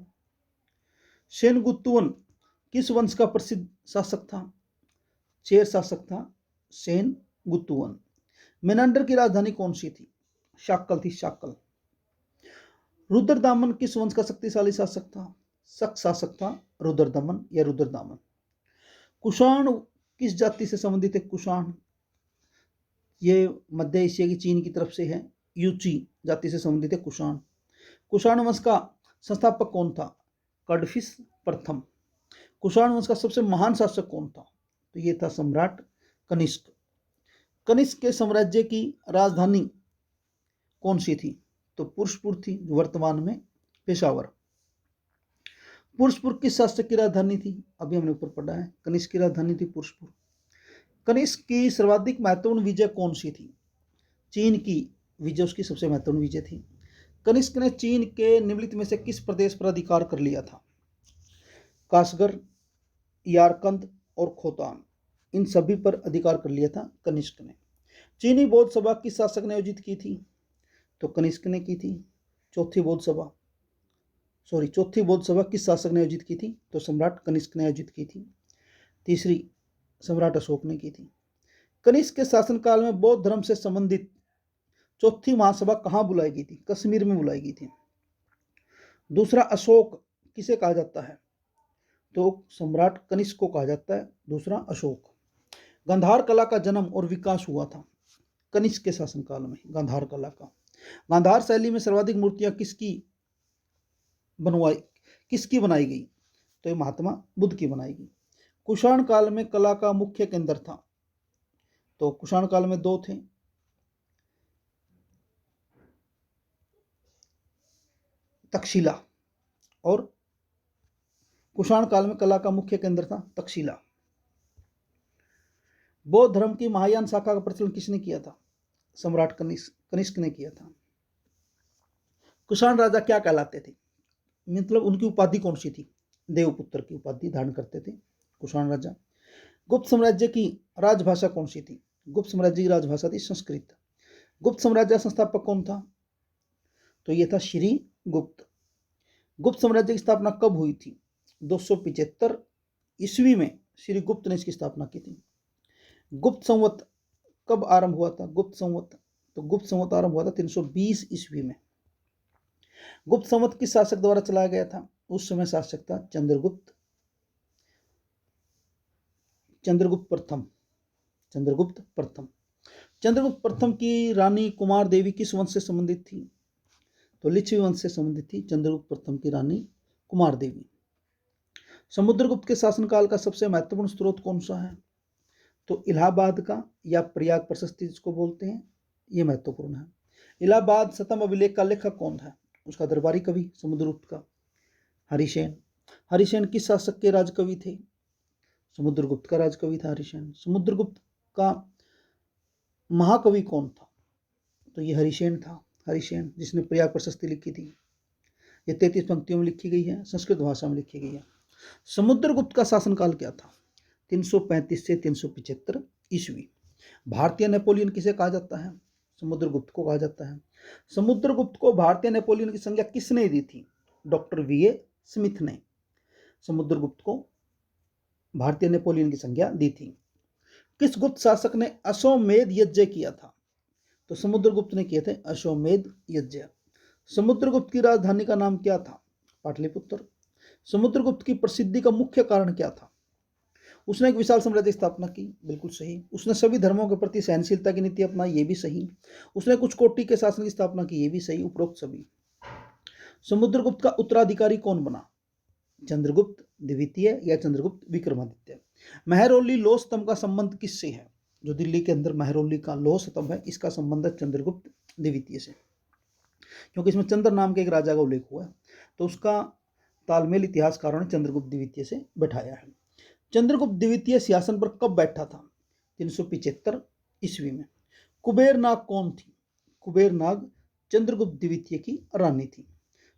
Speaker 1: सेनगुत्तुवन किस वंश का प्रसिद्ध शासक था? चेर शासक था सेनगुत्तुवन। मेनांडर की राजधानी कौन सी थी? शाक्कल थी, शाक्कल। रुद्रदामन किस वंश का शक्तिशाली शासक था? शक शासक था रुद्रदमन या रुद्रदामन। कुषाण किस जाति से संबंधित है? कुषाण ये मध्य एशिया की चीन की तरफ से है, यूची जाति से संबंधित है कुषाण। कुषाण वंश का संस्थापक कौन था? कडफिस प्रथम। कुषाण वंश का सबसे महान शासक कौन था? तो ये था सम्राट कनिष्क। कनिष्क के साम्राज्य की राजधानी कौन सी थी? तो पुरुषपुर थी, वर्तमान में पेशावर। पुरुषपुर किस शासक की राजधानी थी? अभी हमने ऊपर पढ़ा है, कनिष्क की राजधानी थी पुरुषपुर। कनिष्क की सर्वाधिक महत्वपूर्ण विजय कौन सी थी? चीन की विजय उसकी सबसे महत्वपूर्ण विजय थी। कनिष्क ने चीन के निम्नलिखित में से किस प्रदेश पर अधिकार कर लिया था? कासगर, यारकंद और खोतान, इन सभी पर अधिकार कर लिया था कनिष्क ने। चीनी बौद्ध सभा किस शासक ने आयोजित की थी? तो कनिष्क ने की थी। चौथी बौद्ध सभा किस शासक ने आयोजित की थी? तो सम्राट कनिष्क ने आयोजित की थी। तीसरी सम्राट अशोक ने की थी। कनिष्क के शासनकाल में बौद्ध धर्म से संबंधित चौथी महासभा कहाँ बुलाई गई थी? कश्मीर में बुलाई गई थी। दूसरा अशोक किसे कहा जाता है? तो सम्राट कनिष्क को कहा जाता है दूसरा अशोक। गांधार कला का जन्म और विकास हुआ था कनिष्क के शासनकाल में। गांधार कला का, गांधार शैली में सर्वाधिक मूर्तियां किसकी बनाई गई? तो ये महात्मा बुद्ध की बनाई गई। कुषाण काल में कला का मुख्य केंद्र था? तो कुषाण काल में दो थे, तक्षशिला, और कुषाण काल में कला का मुख्य केंद्र था तक्षशिला। बौद्ध धर्म की महायान शाखा का प्रचलन किसने किया था? सम्राट कनिष्क ने किया था। कुषाण राजा क्या कहलाते थे? मतलब उनकी उपाधि कौन सी थी? देवपुत्र की उपाधि धारण करते थे कुषाण राजा। गुप्त साम्राज्य की राजभाषा कौन सी थी? गुप्त साम्राज्य की राजभाषा थी संस्कृत। गुप्त साम्राज्य संस्थापक कौन था? तो यह था श्री गुप्त। गुप्त साम्राज्य की स्थापना कब हुई थी? 275 ईस्वी में श्री गुप्त ने इसकी स्थापना की थी। गुप्त संवत कब आरंभ हुआ था? गुप्त संवत, तो गुप्त संवत आरंभ हुआ था 320 ईस्वी में। गुप्त संवत किस शासक द्वारा चलाया गया था? उस समय शासक था चंद्रगुप्त प्रथम। चंद्रगुप्त प्रथम की रानी कुमार देवी किस वंश से संबंधित थी? तो लिच्छवी वंश से संबंधित थी चंद्रगुप्त प्रथम की रानी कुमार देवी। समुद्रगुप्त के शासनकाल का सबसे महत्वपूर्ण स्रोत कौन सा है? तो इलाहाबाद का या प्रयाग प्रशस्ति जिसको बोलते हैं, यह महत्वपूर्ण है। इलाहाबाद शतम अभिलेख का लेखक कौन है? उसका दरबारी कवि समुद्रगुप्त का हरिसेन। हरिसेन किस शासक के राजकवि थे? समुद्रगुप्त का राजकवि था हरिसेन। समुद्रगुप्त का महाकवि कौन था? तो ये हरिसेन था। हरिसेन जिसने प्रयाग प्रशस्ति लिखी थी, ये 33 पंक्तियों में लिखी गई है, संस्कृत भाषा में लिखी गई है। समुद्रगुप्त का शासनकाल क्या था? 335 से 375 ईस्वी। भारतीय नेपोलियन किसे कहा जाता है? समुद्रगुप्त को कहा जाता है। समुद्रगुप्त को भारतीय नेपोलियन की संज्ञा किसने दी थी? डॉक्टर वीए स्मिथ ने समुद्रगुप्त को भारतीय नेपोलियन की संज्ञा दी थी। किस गुप्त शासक ने अश्वमेध यज्ञ किया था? तो समुद्रगुप्त ने किए थे अश्वमेध यज्ञ। समुद्रगुप्त की राजधानी का नाम क्या था? पाटलिपुत्र। समुद्रगुप्त की प्रसिद्धि का मुख्य कारण क्या था? उसने एक विशाल साम्राज्य की स्थापना की, बिल्कुल सही। उसने सभी धर्मों के प्रति सहनशीलता की नीति अपनाई, ये भी सही। उसने कुछ कोटि के शासन की स्थापना की, ये भी सही। उपरोक्त सभी। समुद्रगुप्त का उत्तराधिकारी कौन बना? चंद्रगुप्त द्वितीय या चंद्रगुप्त विक्रमादित्य। महरौली लौह स्तंभ का संबंध किससे है? जो दिल्ली के अंदर महरौली का लौह स्तंभ है, इसका संबंध है चंद्रगुप्त द्वितीय से, क्योंकि इसमें चंद्र नाम के एक राजा का उल्लेख हुआ है, तो उसका तालमेल इतिहासकारों ने चंद्रगुप्त द्वितीय से बैठाया है। चंद्रगुप्त द्वितीय सिंहासन पर कब बैठा था? 375 ईस्वी में। कुबेर नाग कौन थी? कुबेर नाग चंद्रगुप्त द्वितीय की रानी थी।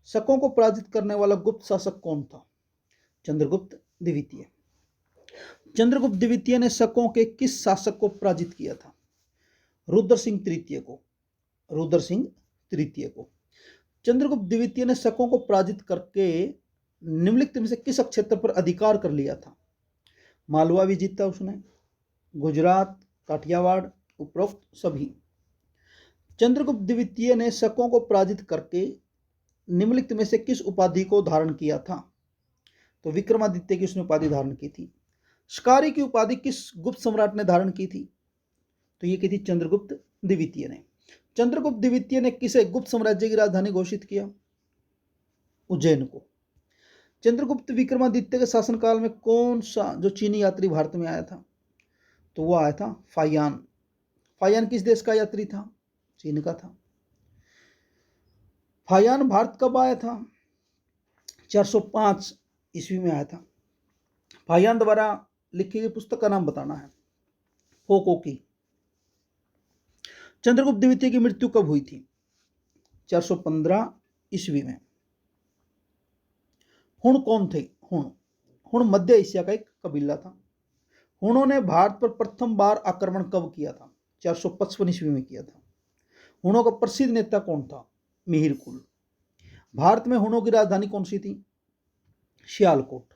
Speaker 1: शकों को पराजित करने वाला गुप्त शासक कौन था? चंद्रगुप्त द्वितीय। चंद्रगुप्त द्वितीय ने शकों के किस शासक को पराजित किया था? रुद्र सिंह तृतीय को। चंद्रगुप्त द्वितीय ने शकों को पराजित करके निम्नलिखित में से किस क्षेत्र पर अधिकार कर लिया था? मालवा भी जीता उसने, गुजरात, काठियावाड़, उपरोक्त सभी। चंद्रगुप्त द्वितीय ने शकों को पराजित करके निम्नलिखित में से किस उपाधि को धारण किया था? तो विक्रमादित्य की उसने उपाधि धारण की थी। शिकारी की उपाधि किस गुप्त सम्राट ने धारण की थी? तो ये की थी चंद्रगुप्त द्वितीय ने। चंद्रगुप्त द्वितीय ने किसे गुप्त साम्राज्य की राजधानी घोषित किया? उज्जैन को। चंद्रगुप्त विक्रमादित्य के शासनकाल में कौन सा जो चीनी यात्री भारत में आया था? तो वो आया था फायान। फायान किस देश का यात्री था? चीन का था। फायान भारत कब आया था? 405 ईस्वी में आया था। फायान द्वारा लिखी गई पुस्तक का नाम बताना है। फोको की। चंद्रगुप्त द्वितीय की मृत्यु कब हुई थी? 415 ईस्वी में। हुण कौन थे? हुण मध्य एशिया का एक कबीला था। हुणों ने भारत पर प्रथम बार आक्रमण कब किया था? 455 ईस्वी में किया था। हुणों का प्रसिद्ध नेता कौन था? मिहिर कुल। भारत में हुणों की राजधानी कौन सी थी? सियालकोट।